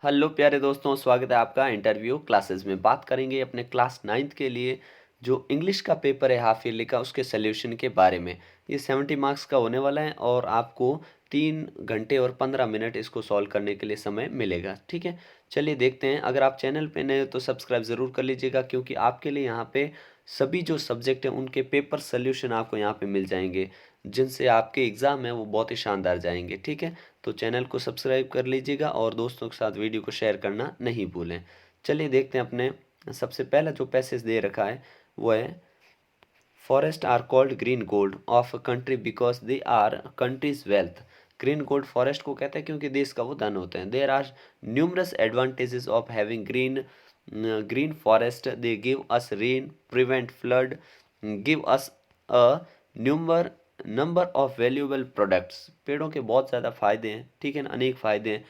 Hello प्यारे दोस्तों, स्वागत है आपका इंटरव्यू क्लासेस में। बात करेंगे अपने क्लास 9th के लिए जो इंग्लिश का पेपर है हाफ ईयरली का, उसके सोल्यूशन के बारे में। ये 70 मार्क्स का होने वाला है और आपको 3 घंटे और 15 मिनट इसको सॉल्व करने के लिए समय मिलेगा। ठीक है, चलिए देखते हैं। अगर आप चैनल पे नए हो तो सब्सक्राइब ज़रूर कर लीजिएगा, क्योंकि आपके लिए यहाँ पे सभी जो सब्जेक्ट हैं उनके पेपर सोल्यूशन आपको यहाँ पे मिल जाएंगे, जिनसे आपके एग्ज़ाम है वो बहुत ही शानदार जाएंगे। ठीक है, तो चैनल को सब्सक्राइब कर लीजिएगा और दोस्तों के साथ वीडियो को शेयर करना नहीं भूलें। चलिए देखते हैं अपने सबसे पहला जो पैसेज दे रखा है वो है, forest are called green gold of country because they are country's wealth. Green gold forest को कहते हैं क्योंकि देश का वो धन होते हैं। There are numerous advantages of having green forest. They give us rain, prevent flood, give us a number number of valuable products. पेड़ों के बहुत ज़्यादा फायदे हैं, ठीक है ना, अनेक फायदे हैं।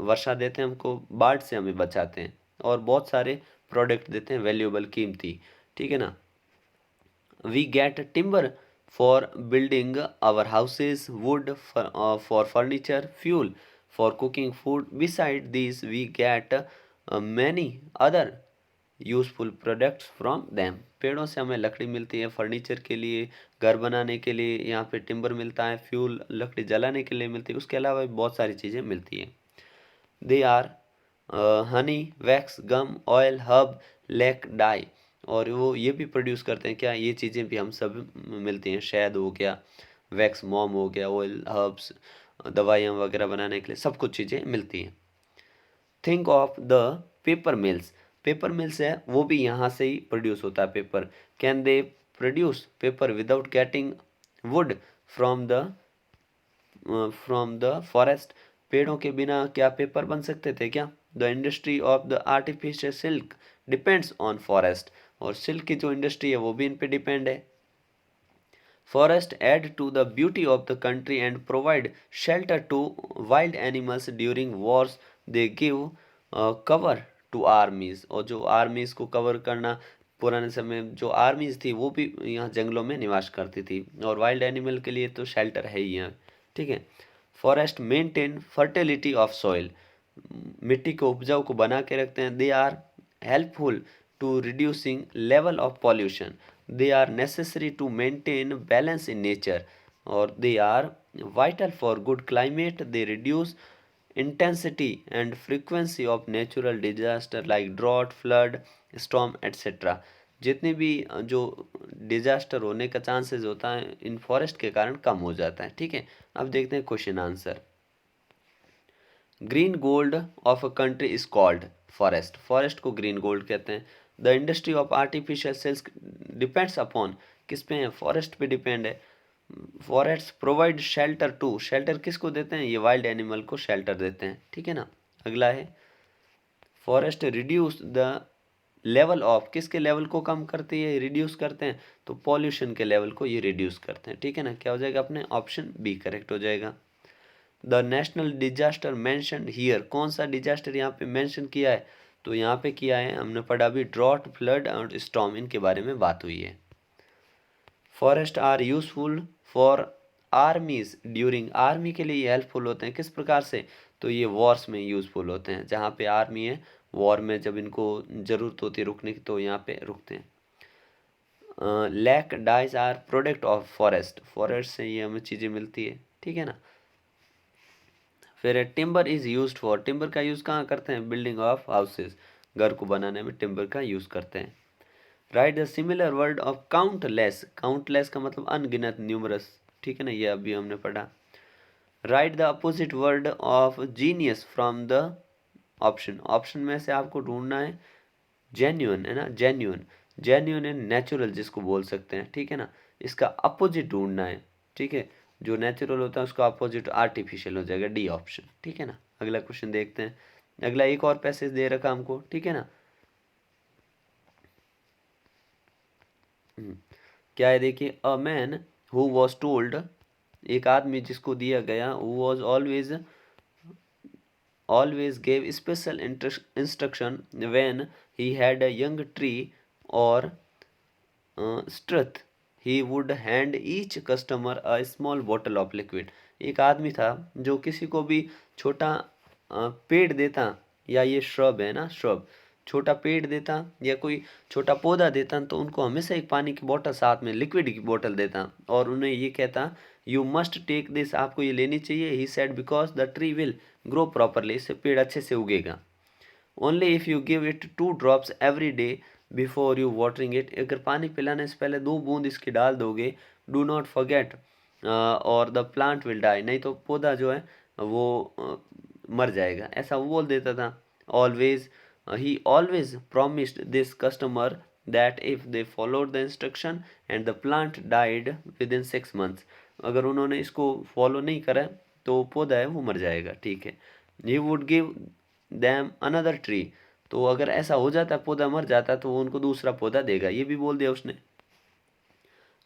वर्षा देते हैं हमको, बाढ़ से हमें बचाते हैं और बहुत सारे प्रोडक्ट देते हैं वैल्यूएबल, कीमती। ठीक है ना। We get timber for building our houses, wood for furniture, fuel for cooking food. Beside these we get many other useful products from them. पेड़ों से हमें लकड़ी मिलती है फर्नीचर के लिए, घर बनाने के लिए यहाँ पे टिम्बर मिलता है, फ्यूल लकड़ी जलाने के लिए मिलती है, उसके अलावा भी बहुत सारी चीज़ें मिलती हैं। They are honey, wax, gum, oil, herb, lac, dye. और वो ये भी प्रोड्यूस करते हैं क्या, ये चीज़ें भी हम सब मिलती हैं। शहद हो गया, वैक्स मोम हो गया, ऑयल, हर्ब्स, दवाइयाँ वगैरह बनाने के लिए सब कुछ चीज़ें मिलती हैं। Think of the paper mills. Paper mills है वो भी यहाँ से ही प्रोड्यूस होता है paper. Can they produce paper without getting wood from the forest. पेड़ों के बिना क्या पेपर बन सकते थे क्या। The industry of the artificial silk depends on forest. और सिल्क की जो इंडस्ट्री है वो भी इन पे डिपेंड है। Forests add to the beauty of the country and provide shelter to wild animals during wars. They give cover to armies। और जो आर्मीज को कवर करना, पुराने समय में जो आर्मीज थी वो भी यहाँ जंगलों में निवास करती थी, और वाइल्ड एनिमल के लिए तो शेल्टर है ही यहाँ। ठीक है। Forest maintain fertility of soil. मिट्टी को उपजाऊ को बना के रखते हैं। They are helpful to reducing level of pollution. They are necessary to maintain balance in nature. और they are vital for good climate. They reduce intensity and frequency of natural disaster like drought, flood, storm etcetera. जितने भी जो disaster होने का chances होता है इन forest के कारण कम हो जाता है। ठीक है, अब देखते हैं question answer. Green gold of a country is called forest. Forest को ग्रीन गोल्ड कहते हैं। The industry of artificial cells depends upon, किस पे है, फॉरेस्ट पे डिपेंड है। Forest provide shelter to, shelter किसको देते हैं, ये वाइल्ड एनिमल को शेल्टर देते हैं। ठीक है ना। अगला है, forest reduce the level of, किसके लेवल को कम करती है, रिड्यूस करते हैं, तो पॉल्यूशन के लेवल को ये रिड्यूस करते हैं। ठीक है ना, क्या हो जाएगा अपने ऑप्शन बी करेक्ट हो जाएगा। The national disaster mention here, कौन सा डिजास्टर यहाँ पे मेंशन किया है, तो यहाँ पे किया है, हमने पढ़ा अभी, ड्रॉट, फ्लड और स्टॉर्म, इनके बारे में बात हुई है। Forest are useful for armies during, army के लिए हेल्पफुल होते हैं, किस प्रकार से, तो ये वॉर्स में यूजफुल होते हैं। जहाँ पे आर्मी है, वॉर में जब इनको ज़रूरत होती है रुकने की तो यहाँ पे रुकते हैं। Lac, dyes are product of forest, forest से ये हमें चीज़ें मिलती है। ठीक है ना। फिर timber is used for, timber का यूज़ कहाँ करते हैं, बिल्डिंग ऑफ हाउसेज, घर को बनाने में टिम्बर का यूज़ करते हैं। Right the similar word of countless, countless का मतलब अनगिनत, न्यूमरस। ठीक है ना, ये अभी हमने पढ़ा। Right the opposite word of genius from the option, option में से आपको ढूंढना है जेन्यून, है ना, जेन्यून, जेन्यून एंड नेचुरल जिसको बोल सकते हैं। ठीक है ना, इसका अपोजिट ढूंढना है। ठीक है, जो नेचुरल होता है उसका अपोजिट आर्टिफिशियल हो जाएगा, डी ऑप्शन। ठीक है ना। अगला क्वेश्चन देखते हैं। अगला एक और पैसेज दे रखा हमको। ठीक है ना। क्या है देखिए, a man who was told, एक आदमी जिसको दिया गया, who was always gave special instruction when he had a young tree or struth, he would hand each customer a small bottle of liquid। एक आदमी था जो किसी को भी छोटा पेड़ देता या ये श्रब है ना, श्रब छोटा पेड़ देता या कोई छोटा पौधा देता तो उनको हमेशा एक पानी की बोतल साथ में, लिक्विड की बोतल देता और उन्हें ये कहता यू मस्ट टेक दिस, आपको ये लेनी चाहिए। He said because the tree will grow properly, इससे पेड़ अच्छे से उगेगा। Only if you give it 2 drops every day before you watering it, अगर पानी पिलाने से पहले 2 बूंद इसकी डाल दोगे, डू नॉट फॉरगेट और द प्लांट विल डाई, नहीं तो पौधा जो है वो मर जाएगा, ऐसा वो बोल देता था। Always he always promised this customer that if they followed the instruction and the plant died with in 6 months, अगर उन्होंने इसको फॉलो नहीं करा तो पौधा है वो मर जाएगा, ठीक है। He would give them another tree, तो अगर ऐसा हो जाता पौधा मर जाता तो वो उनको दूसरा पौधा देगा, ये भी बोल दिया उसने।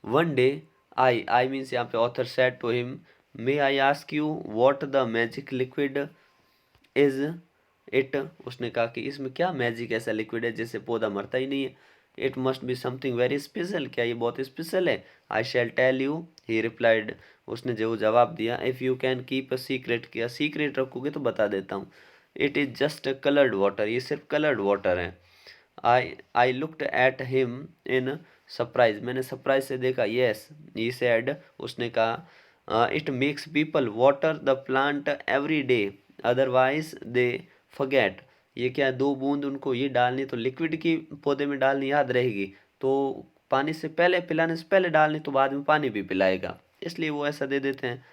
वन डे आई मीन्स यहाँ पे author said to him may I ask you what the magic liquid is it, उसने कहा कि इसमें क्या मैजिक ऐसा लिक्विड है जिससे पौधा मरता ही नहीं है। It must be something very special, क्या ये बहुत स्पेशल है। आई शैल टेल यू, ही रिप्लाइड, उसने जो जवाब दिया, if you can keep a secret, क्या सीक्रेट रखोगे तो बता देता हूँ। It is just coloured water, ये सिर्फ कलर्ड वाटर है। I looked at him in surprise, मैंने सरप्राइज से देखा। येस ही सेड, उसने कहा it makes people water the plant every day otherwise they forget, ये क्या 2 बूंद उनको ये डालनी तो लिक्विड की पौधे में डालनी याद रहेगी, तो पानी से पहले, पिलाने से पहले डालनी तो बाद में पानी भी पिलाएगा, इसलिए वो ऐसा दे देते हैं।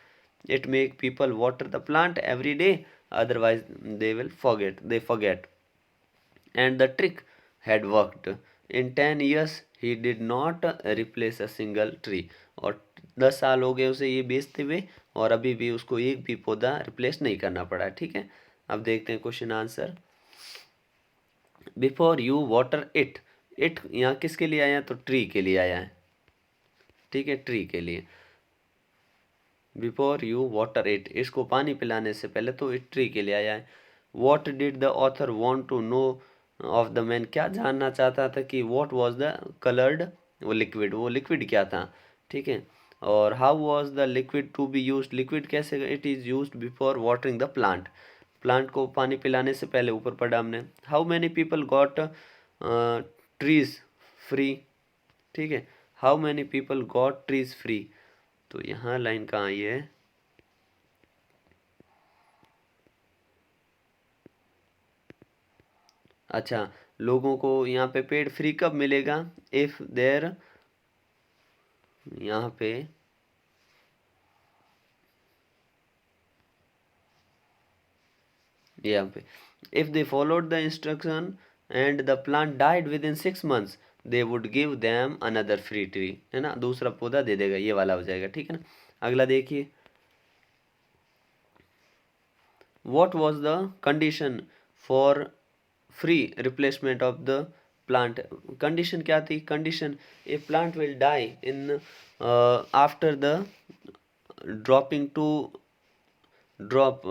It make people water the plant every day otherwise they will forget, they forget and the trick had worked. In 10 years he did not replace a single tree, और 10 साल हो गए उसे ये बेचते हुए और अभी भी उसको एक भी पौधा रिप्लेस नहीं करना पड़ा, ठीक है। अब देखते हैं question answer. Before you water it, it यहाँ किसके लिए आया, तो ट्री के लिए आया है, ठीक है, ट्री के लिए। बिफोर यू वाटर इट, इसको पानी पिलाने से पहले तो इट ट्री के लिए आया है। What did the author want to know of the man, क्या जानना चाहता था कि वॉट वॉज द कलर्ड, वो लिक्विड क्या था, ठीक है। और how was the liquid to be use, liquid कैसे, it is use before watering the plant, plant को पानी पिलाने से पहले, ऊपर पढ़ा हमने। How many people got trees free, ठीक है, how many people got trees free, तो यहाँ लाइन कहाँ आई है, अच्छा, लोगों को यहाँ पे पेड़ फ्री कब मिलेगा, इफ देयर, यहाँ पे if they followed the instruction and the plant died with in 6 months they would give them another free tree, है ना, दूसरा पौधा दे देगा, ये वाला हो जाएगा, ठीक है ना। अगला देखिए, what was the condition for free replacement of the plant, condition क्या थी, condition a plant will die in after the dropping two drop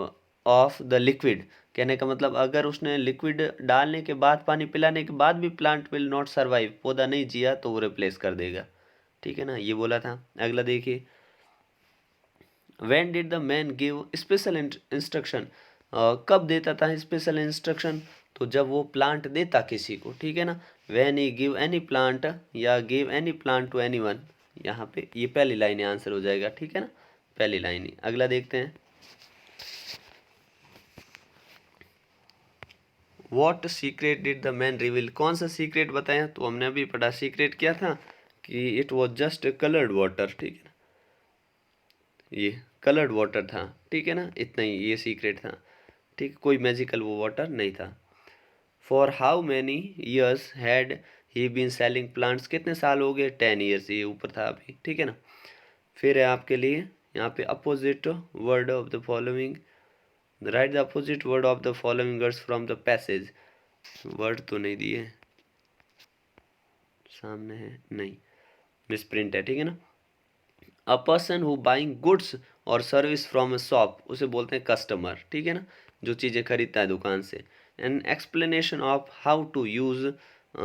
of the liquid, कहने का मतलब अगर उसने लिक्विड डालने के बाद, पानी पिलाने के बाद भी प्लांट विल नॉट सर्वाइव, पौधा नहीं जिया तो वो रिप्लेस कर देगा, ठीक है ना, ये बोला था। अगला देखिए, when did the man give special instruction, कब देता था स्पेशल इंस्ट्रक्शन, तो जब वो प्लांट देता किसी को, ठीक है ना। When he give any plant या give any plant to anyone, यहाँ पे ये पहली लाइन आंसर हो जाएगा, ठीक है ना, पहली लाइन ही। अगला देखते हैं, what secret did the man reveal, कौन सा सीक्रेट बताया, तो हमने अभी पढ़ा सीक्रेट क्या था कि it was just coloured water, ठीक है ना, ये कलर्ड वाटर था, ठीक है ना, इतना ही ये सीक्रेट था, ठीक, कोई मैजिकल वो वाटर नहीं था। For how many years had he been selling plants, कितने साल हो गए, 10 ईयर्स, ये ऊपर था अभी, ठीक है ना। फिर है आपके लिए यहाँ पे opposite word of the following, right the opposite word of the following words from the passage, word तो नहीं दिए, सामने है, नहीं, मिसप्रिंट है, ठीक है ना। A person who buying goods और सर्विस फ्रॉम अ शॉप, उसे बोलते हैं कस्टमर, ठीक है ना, जो चीज़ें खरीदता है दुकान से। An explanation of how to use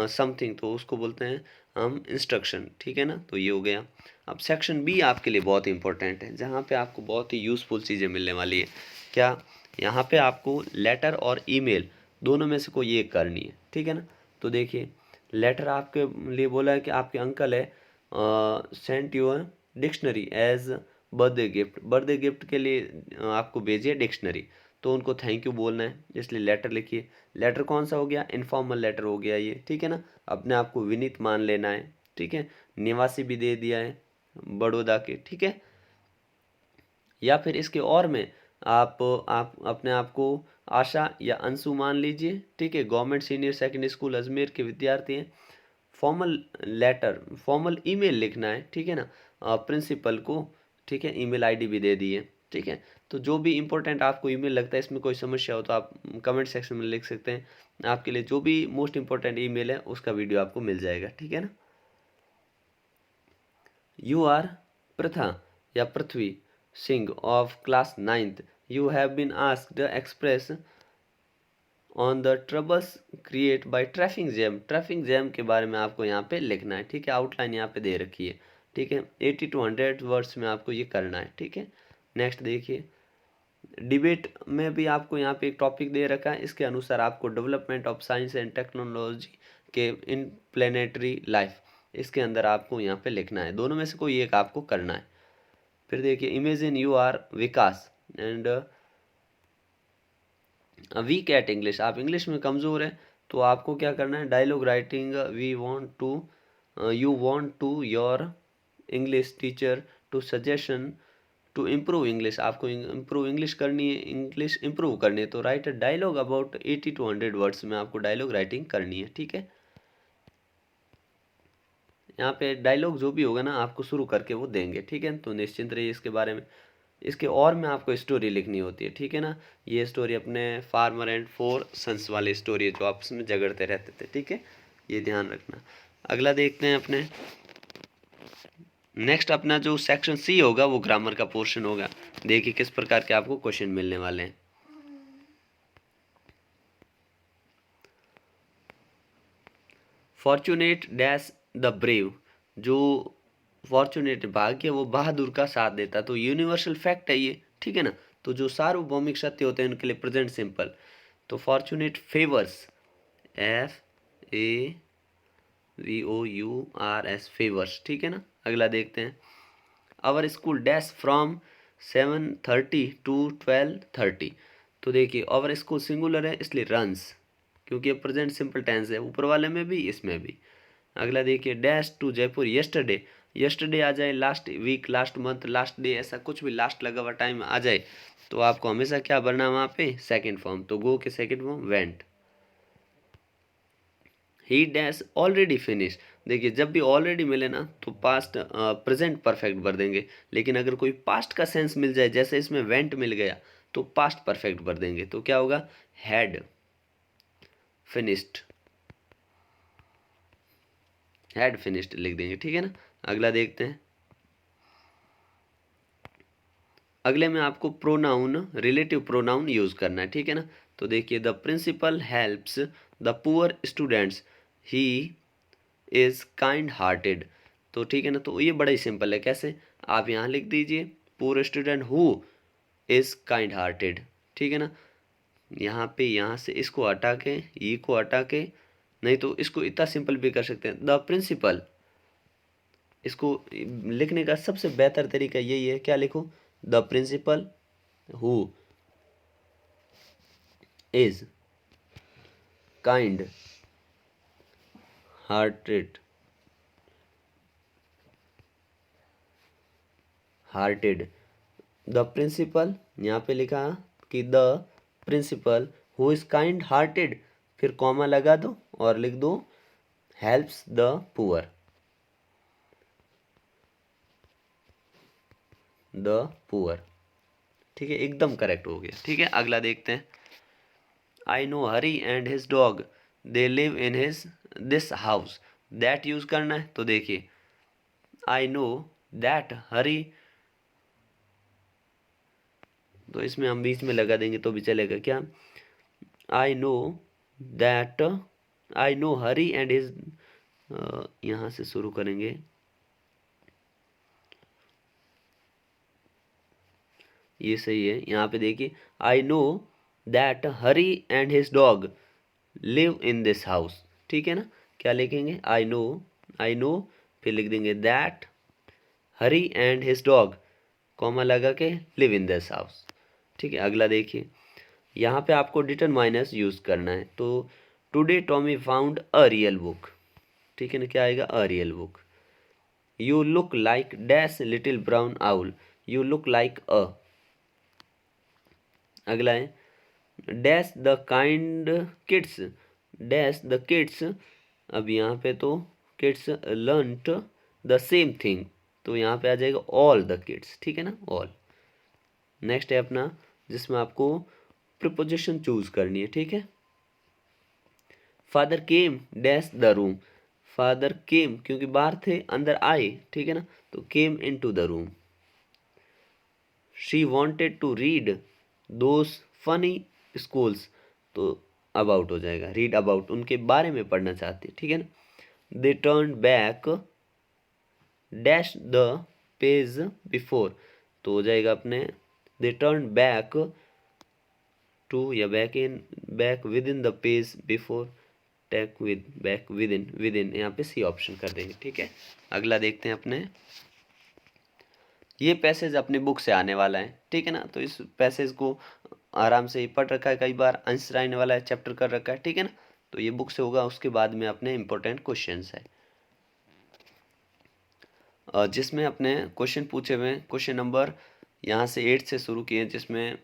something, तो उसको बोलते हैं हम इंस्ट्रक्शन, ठीक है ना, तो ये हो गया। अब सेक्शन बी आपके लिए बहुत इंपॉर्टेंट है, जहाँ पे आपको बहुत ही यूज़फुल चीज़ें मिलने वाली है। क्या, यहाँ पे आपको लेटर और ईमेल दोनों में से कोई एक करनी है, ठीक है ना। तो देखिए लेटर आपके लिए बोला है कि आपके अंकल है sent you a dictionary as birthday gift के लिए आपको भेजिए डिक्शनरी, तो उनको थैंक यू बोलना है, इसलिए लेटर लिखिए। लेटर कौन सा हो गया, इनफॉर्मल लेटर हो गया ये, ठीक है ना। अपने आप को विनीत मान लेना है, ठीक है। निवासी भी दे दिया है बड़ौदा के, ठीक है। या फिर इसके और में आप अपने आप को आशा या अंशु मान लीजिए, ठीक है। Government senior secondary school Ajmer के विद्यार्थी हैं। फॉर्मल लेटर, फॉर्मल ईमेल लिखना है, ठीक है ना, प्रिंसिपल को, ठीक है। ईमेल आईडी भी दे दी है, ठीक है। तो जो भी इंपॉर्टेंट आपको ईमेल लगता है, इसमें कोई समस्या हो तो आप कमेंट सेक्शन में लिख सकते हैं। आपके लिए जो भी मोस्ट इंपॉर्टेंट ईमेल है उसका वीडियो आपको मिल जाएगा, ठीक है ना। यू आर प्रथा या Prithvi Singh of class 9th, you have been asked express on the troubles create by traffic jam के बारे में आपको यहाँ पे लिखना है, ठीक है। आउटलाइन यहाँ पे दे रखी है, ठीक है। 80 to 100 वर्ड्स में आपको ये करना है, ठीक है। नेक्स्ट देखिए, डिबेट में भी आपको यहाँ पे एक टॉपिक दे रखा है, इसके अनुसार आपको development of science and technology के इन प्लेनेटरी लाइफ, इसके अंदर आपको यहाँ पे लिखना है। दोनों में से कोई एक आपको करना है। फिर देखिए, imagine you are Vikas and weak at English, आप इंग्लिश में कमज़ोर हैं, तो आपको क्या करना है, dialogue writing we want to you want to your English teacher to suggestion to improve English, आपको इम्प्रूव इंग्लिश करनी है, इंग्लिश इम्प्रूव करनी है, तो write a dialogue about 80 to 100 words में आपको डायलॉग राइटिंग करनी है, ठीक है। यहाँ पे डायलॉग जो भी होगा ना आपको शुरू करके वो देंगे, ठीक है। तो निश्चिंत रहिए इसके बारे में। इसके और में आपको स्टोरी लिखनी होती है, ठीक है ना। ये स्टोरी अपने फार्मर एंड फोर सन्स वाली स्टोरी है जो आपस में झगड़ते रहते थे, ठीक है। ये ध्यान रखना। अगला देखते हैं अपने नेक्स्ट, अपना जो सेक्शन सी होगा वो ग्रामर का पोर्शन होगा। देखिए किस प्रकार के आपको क्वेश्चन मिलने वाले हैं। फॉर्चुनेट डैश द ब्रेव, जो फॉर्चुनेट भाग्य वो बहादुर का साथ देता, तो यूनिवर्सल फैक्ट है ये, ठीक है ना। तो जो सार्वभौमिक सत्य होते हैं उनके लिए प्रेजेंट सिंपल, तो फॉर्चुनेट फेवर्स, FAVOURS फेवर्स, ठीक है ना। अगला देखते हैं, our school dash from 7:30 to 12:30, तो देखिए आवर स्कूल सिंगुलर है इसलिए रन्स, क्योंकि ये प्रेजेंट सिंपल टेंस है, ऊपर वाले में भी इसमें भी। अगला देखिए, dash to Jaipur yesterday, yesterday आ जाए, last week, last month, last day, ऐसा कुछ भी लास्ट लगा हुआ टाइम आ जाए तो आपको हमेशा क्या भरना वहाँ पे, सेकेंड फॉर्म, तो गो के सेकेंड फॉर्म वेंट। ही डैश ऑलरेडी फिनिश, देखिए जब भी ऑलरेडी मिले ना तो पास्ट प्रेजेंट परफेक्ट भर देंगे, लेकिन अगर कोई पास्ट का सेंस मिल जाए जैसे इसमें वेंट मिल गया तो पास्ट परफेक्ट भर देंगे, तो क्या होगा, हैड फिनिश्ड, हैड फिनिश्ड लिख देंगे, ठीक है ना। अगला देखते हैं, अगले में आपको प्रोनाउन, रिलेटिव प्रोनाउन यूज करना है, ठीक है ना। तो देखिए, the principal helps the poor students, he is kind hearted, तो ठीक है ना। तो ये बड़ा ही सिंपल है, कैसे, आप यहाँ लिख दीजिए poor student who is kind hearted, ठीक है ना। यहाँ पे यहाँ से इसको हटा के, ई को हटा के, नहीं तो इसको इतना सिंपल भी कर सकते हैं, द प्रिंसिपल, इसको लिखने का सबसे बेहतर तरीका यही है, क्या लिखो, the principal who is kind hearted, hearted, the principal, यहाँ पे लिखा कि the principal who is kind hearted, फिर कॉमा लगा दो और लिख दो helps the poor, the poor, ठीक है, एकदम करेक्ट हो गया, ठीक है। अगला देखते हैं, I know Hari and his dog they live in his this house, that use करना है, तो देखिए आई नो दैट हरी, तो इसमें हम बीच में लगा देंगे तो भी चलेगा, क्या, I know that, I know Hari and his, यहाँ से शुरू करेंगे, ये सही है। यहाँ पे देखिए, आई know that Hari and his dog live in this house, ठीक है ना। क्या लिखेंगे, आई नो, फिर लिख देंगे that Hari and his dog, comma लगा के लिव इन दिस हाउस, ठीक है। अगला देखिए, यहाँ पे आपको डिटरमाइनर्स यूज़ करना है। तो today Tommy found a real book, ठीक है ना। क्या आएगा, अ real book. You look like dash little brown owl, you look like अ। अगला है dash the kind kids, dash the kids, अब यहाँ पे तो किड्स लर्नट द सेम थिंग, तो यहाँ पे आ जाएगा ऑल द किड्स, ठीक है ना, ऑल। नेक्स्ट है अपना, जिसमें आपको प्रिपोजिशन चूज करनी है, ठीक है। Father came dash the room, father came क्योंकि बाहर थे, अंदर आए, ठीक है ना, तो came in to the room. She wanted to read those funny schools, तो अबाउट हो जाएगा, रीड अबाउट, उनके बारे में पढ़ना चाहती है, ठीक है ना। They turn back dash the page before, तो हो जाएगा अपने दे टर्न बैक टू या back with in the page before, tack with back with in यहाँ पे सी ऑप्शन कर देंगे, ठीक है। अगला देखते हैं अपने, ये पैसेज अपनी बुक से आने वाला है, ठीक है ना। तो इस पैसेज को आराम से पढ़ रखा है, कई बार आंसर आने वाला है, चैप्टर कर रखा है, ठीक है ना। तो ये बुक से होगा, उसके बाद में अपने इंपॉर्टेंट क्वेश्चंस है, जिसमें अपने क्वेश्चन पूछे हुए हैं। क्वेश्चन नंबर यहाँ से 8 से शुरू किए, जिसमें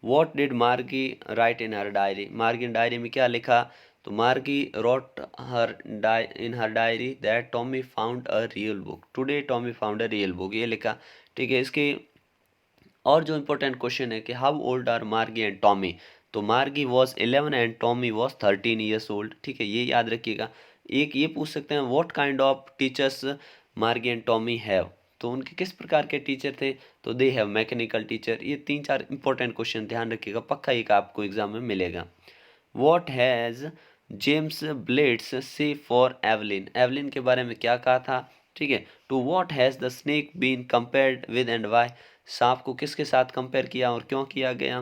what did Margie write in her diary, Margie diary में क्या लिखा, तो Margie wrote her in her diary that Tommy found a real book, today Tommy found a real book, ये लिखा, ठीक है। इसके और जो इम्पोर्टेंट क्वेश्चन है कि हाउ ओल्ड आर मार्गी एंड टॉमी, तो मार्गी was 11 and Tommy was 13 years old, ठीक है, ये याद रखिएगा। एक ये पूछ सकते हैं व्हाट काइंड ऑफ टीचर्स मार्गी एंड टॉमी हैव, तो उनके किस प्रकार के टीचर थे, तो दे हैव मैकेनिकल टीचर। ये 3-4 इंपॉर्टेंट क्वेश्चन ध्यान रखिएगा, पक्का एक आपको एग्जाम में मिलेगा। What has James Blades say for Evelyn, Evelyn के बारे में क्या कहा था, ठीक है। To what has the snake been compared with and why, सांप को किसके साथ कंपेयर किया और क्यों किया गया।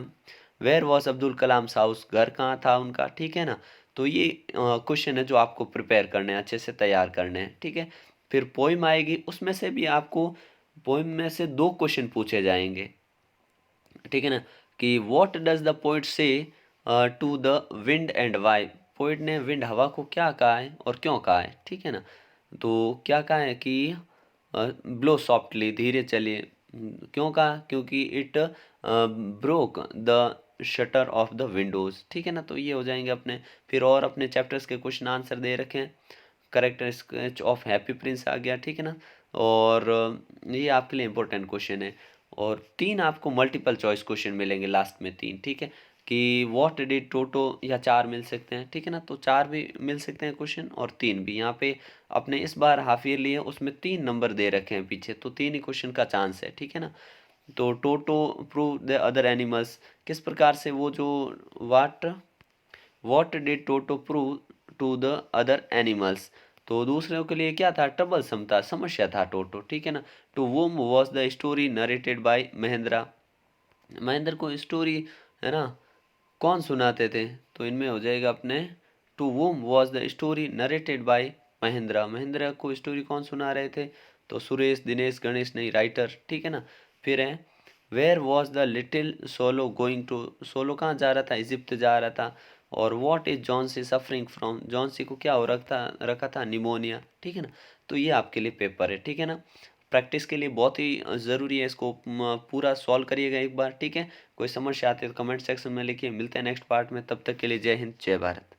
Where was Abdul Kalam house, घर कहाँ था उनका, ठीक है ना। तो ये क्वेश्चन है जो आपको प्रिपेयर करने हैं, अच्छे से तैयार करने हैं, ठीक है। फिर पोइम आएगी, उसमें से भी आपको पोइम में से 2 क्वेश्चन पूछे जाएंगे, ठीक है ना, कि what does the poet say to the wind and why, poet ने विंड हवा को क्या कहा है और क्यों कहा है, ठीक है ना। तो क्या कहा है कि ब्लो सॉफ्टली, धीरे चलिए, क्यों कहा, क्योंकि it broke the shutter of the Windows, ठीक है ना। तो ये हो जाएंगे अपने। फिर और अपने चैप्टर्स के क्वेश्चन आंसर दे रखे हैं, character sketch of happy prince आ गया, ठीक है ना। और ये आपके लिए इंपॉर्टेंट क्वेश्चन है। और 3 आपको मल्टीपल चॉइस क्वेश्चन मिलेंगे लास्ट में, 3, ठीक है, कि व्हाट डिड टोटो, या 4 मिल सकते हैं, ठीक है ना। तो 4 भी मिल सकते हैं क्वेश्चन और 3 भी। यहाँ पे अपने इस बार हाफ ईयरली है, उसमें 3 नंबर दे रखे हैं पीछे, तो 3 ही क्वेश्चन का चांस है, ठीक है ना। तो Toto prove the other animals, किस प्रकार से वो जो what what did Toto prove to the other animals, तो दूसरों के लिए क्या था, ट्रबलसम था, समस्या था टोटो, ठीक है ना। To whom was the story narrated by Mahendra, Mahendra को स्टोरी, है ना, कौन सुनाते थे, तो इनमें हो जाएगा अपने to whom was the story narrated by Mahendra, Mahendra को स्टोरी कौन सुना रहे थे, तो सुरेश, दिनेश, गणेश नहीं, राइटर, ठीक है ना। फिर है where was the little Solo going to, Solo कहाँ जा रहा था, इजिप्ट जा रहा था। और what is Johnsy suffering from, Johnsy को क्या हो रखा था, निमोनिया, ठीक है ना। तो ये आपके लिए पेपर है, ठीक है ना। प्रैक्टिस के लिए बहुत ही ज़रूरी है, इसको पूरा सॉल्व करिएगा एक बार, ठीक है। कोई समस्या आती है तो कमेंट सेक्शन में लिखिए। मिलते हैं नेक्स्ट पार्ट में, तब तक के लिए जय हिंद, जय भारत।